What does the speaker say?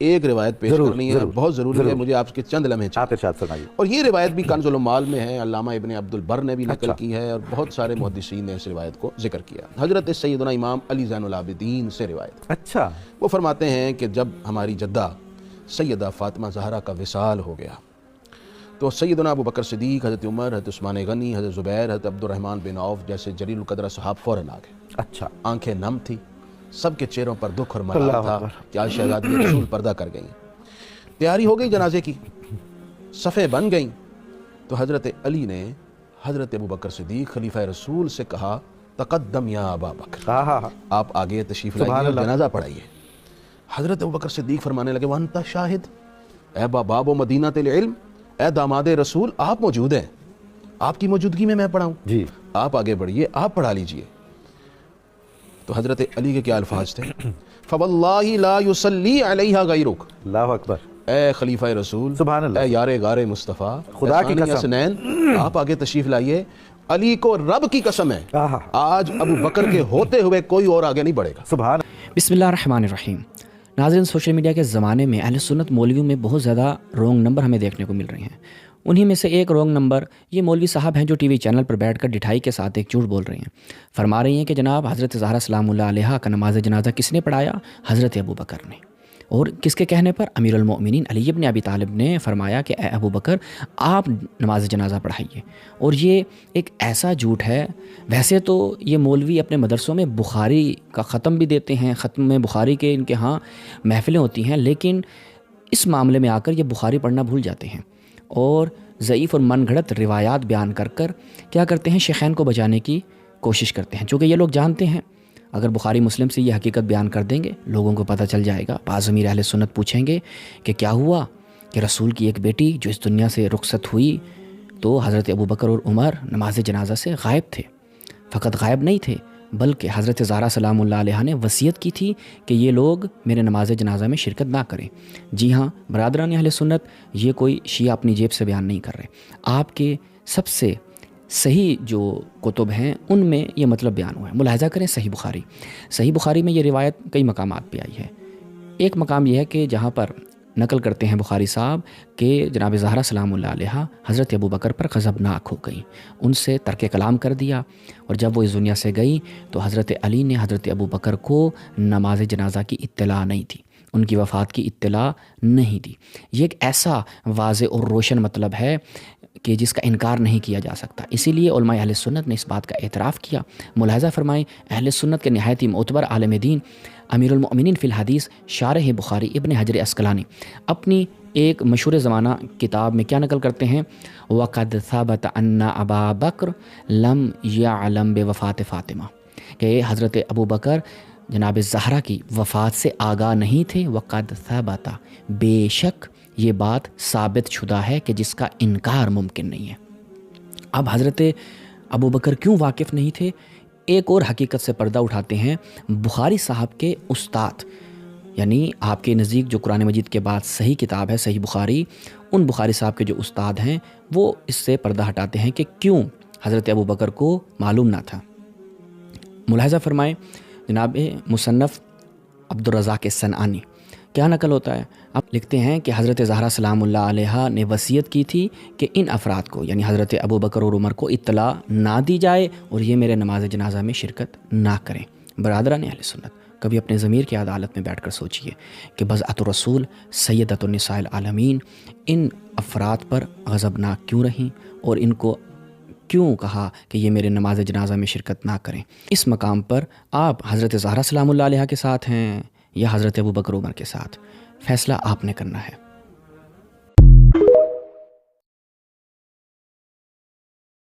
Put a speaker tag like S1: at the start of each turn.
S1: ایک روایت پیش کرنی ہے، بہت ضروری ہے، مجھے آپ کے چند لمحے
S2: آپ ارشاد فرمائیے۔
S1: اور یہ روایت بھی کنز العمال میں ہے، علامہ ابن عبد البر نے بھی نقل کی ہے، اور بہت سارے محدثین نے اس روایت کو ذکر کیا۔ حضرت سیدنا امام علی زین العابدین سے روایت،
S2: اچھا،
S1: وہ فرماتے ہیں کہ جب ہماری جدہ سیدہ فاطمہ زہرا کا وصال ہو گیا تو سیدنا ابو بکر صدیق، حضرت عمر، حضرت عثمان غنی، حضرت زبیر، حضرت عبد الرحمن بن عوف جیسے جلیل القدر صحاب فوراً آ گئے۔
S2: اچھا،
S1: آنکھیں نم تھی، سب کے چہروں پر دکھ اور ملال تھا کہ آج شہزادی رسول پردہ کر گئیں۔ تیاری ہو گئی جنازے کی، صفیں بن گئیں، تو حضرت علی نے حضرت ابو بکر صدیق خلیفہ رسول سے کہا تقدم یا ابا بکر، آپ آگے تشریف لائیے اور جنازہ پڑھائیے۔ حضرت ابو بکر صدیق فرمانے لگے وانت شاہد، اے باب و مدینہ العلم، اے داماد رسول، آپ موجود ہیں، آپ کی موجودگی میں پڑھاؤں؟ جی، آپ آگے بڑھیے، آپ پڑھا لیجئے۔ تو حضرت علی کے کیا الفاظ تھے؟ فواللہ لا یصلی علیہا غیرک، اللہ اکبر، اے خلیفہ رسول، سبحان اللہ، اے یار غار مصطفیٰ، خدا کی قسم، آپ آگے تشریف لائیے، علی کو رب کی قسم ہے آج ابو بکر کے ہوتے ہوئے کوئی اور آگے نہیں بڑھے گا۔ سبحان۔
S3: بسم اللہ الرحمن الرحیم۔ ناظرین، سوشل میڈیا کے زمانے میں اہل سنت مولویوں میں بہت زیادہ رونگ نمبر ہمیں دیکھنے کو مل رہے ہیں۔ انہی میں سے ایک رونگ نمبر یہ مولوی صاحب ہیں جو ٹی وی چینل پر بیٹھ کر ڈٹھائی کے ساتھ ایک جھوٹ بول رہے ہیں۔ فرما رہی ہیں کہ جناب حضرت زہرا سلام اللہ علیہا کا نماز جنازہ کس نے پڑھایا؟ حضرت ابو بکر نے۔ اور کس کے کہنے پر؟ امیر المؤمنین علی ابن ابی طالب نے فرمایا کہ اے ابو بکر آپ نماز جنازہ پڑھائیے۔ اور یہ ایک ایسا جھوٹ ہے، ویسے تو یہ مولوی اپنے مدرسوں میں بخاری کا ختم بھی دیتے ہیں، ختم میں بخاری کے ان کے ہاں محفلیں ہوتی ہیں، لیکن اس معاملے میں آ کر یہ بخاری پڑھنا بھول جاتے ہیں اور ضعیف اور من گھڑت روایات بیان کر کر کیا کرتے ہیں؟ شیخین کو بچانے کی کوشش کرتے ہیں، چونکہ یہ لوگ جانتے ہیں اگر بخاری مسلم سے یہ حقیقت بیان کر دیں گے لوگوں کو پتہ چل جائے گا۔ بعض امیر اہل سنت پوچھیں گے کہ کیا ہوا کہ رسول کی ایک بیٹی جو اس دنیا سے رخصت ہوئی تو حضرت ابو بکر اور عمر نماز جنازہ سے غائب تھے۔ فقط غائب نہیں تھے بلکہ حضرت زہرا سلام اللہ علیہا نے وصیت کی تھی کہ یہ لوگ میرے نماز جنازہ میں شرکت نہ کریں۔ جی ہاں برادران اہل سنت، یہ کوئی شیعہ اپنی جیب سے بیان نہیں کر رہے، آپ کے سب سے صحیح جو کتب ہیں ان میں یہ مطلب بیان ہوا ہے۔ ملاحظہ کریں صحیح بخاری، صحیح بخاری میں یہ روایت کئی مقامات پہ آئی ہے۔ ایک مقام یہ ہے کہ جہاں پر نقل کرتے ہیں بخاری صاحب کہ جناب زہرا سلام اللہ علیہا حضرت ابو بکر پر غضبناک ہو گئی، ان سے ترک کلام کر دیا، اور جب وہ اس دنیا سے گئی تو حضرت علی نے حضرت ابو بکر کو نماز جنازہ کی اطلاع نہیں دی، ان کی وفات کی اطلاع نہیں دی۔ یہ ایک ایسا واضح اور روشن مطلب ہے کہ جس کا انکار نہیں کیا جا سکتا، اسی لیے علماء اہل سنت نے اس بات کا اعتراف کیا۔ ملاحظہ فرمائیں اہل سنت کے نہایت ہی معتبر عالم دین امیر المؤمنین فی الحدیث شارح بخاری ابن حجر عسقلانی اپنی ایک مشہور زمانہ کتاب میں کیا نقل کرتے ہیں؟ وَقَدْ ثَبَتَ أَنَّ أَبَا بَكْرَ لَمْ يَعْلَمْ بِوَفَاتِ فاطمہ، کہ حضرت ابو بکر جناب زہرا کی وفات سے آگاہ نہیں تھے۔ وَقَدْ ثَبَتَ، بے شک یہ بات ثابت شدہ ہے کہ جس کا انکار ممکن نہیں ہے۔ اب حضرت ابو بکر کیوں واقف نہیں تھے؟ ایک اور حقیقت سے پردہ اٹھاتے ہیں بخاری صاحب کے استاد، یعنی آپ کے نزدیک جو قرآن مجید کے بعد صحیح کتاب ہے صحیح بخاری، ان بخاری صاحب کے جو استاد ہیں وہ اس سے پردہ ہٹاتے ہیں کہ کیوں حضرت ابو بکر کو معلوم نہ تھا۔ ملاحظہ فرمائیں جناب مصنف عبدالرزاق الصنعانی کیا نقل ہوتا ہے؟ اب لکھتے ہیں کہ حضرت زہرا سلام اللہ علیہا نے وصیت کی تھی کہ ان افراد کو یعنی حضرت ابو بکر اور عمر کو اطلاع نہ دی جائے اور یہ میرے نماز جنازہ میں شرکت نہ کریں۔ برادران اہل سنت، کبھی اپنے ضمیر کی عدالت میں بیٹھ کر سوچئے کہ بضعۃ الرسول سیدۃ النساء العالمین ان افراد پر غضبناک کیوں رہیں اور ان کو کیوں کہا کہ یہ میرے نماز جنازہ میں شرکت نہ کریں؟ اس مقام پر آپ حضرت زہرا سلام اللہ علیہا کے ساتھ ہیں یا حضرت ابو بکر عمر کے ساتھ؟ فیصلہ آپ نے کرنا ہے۔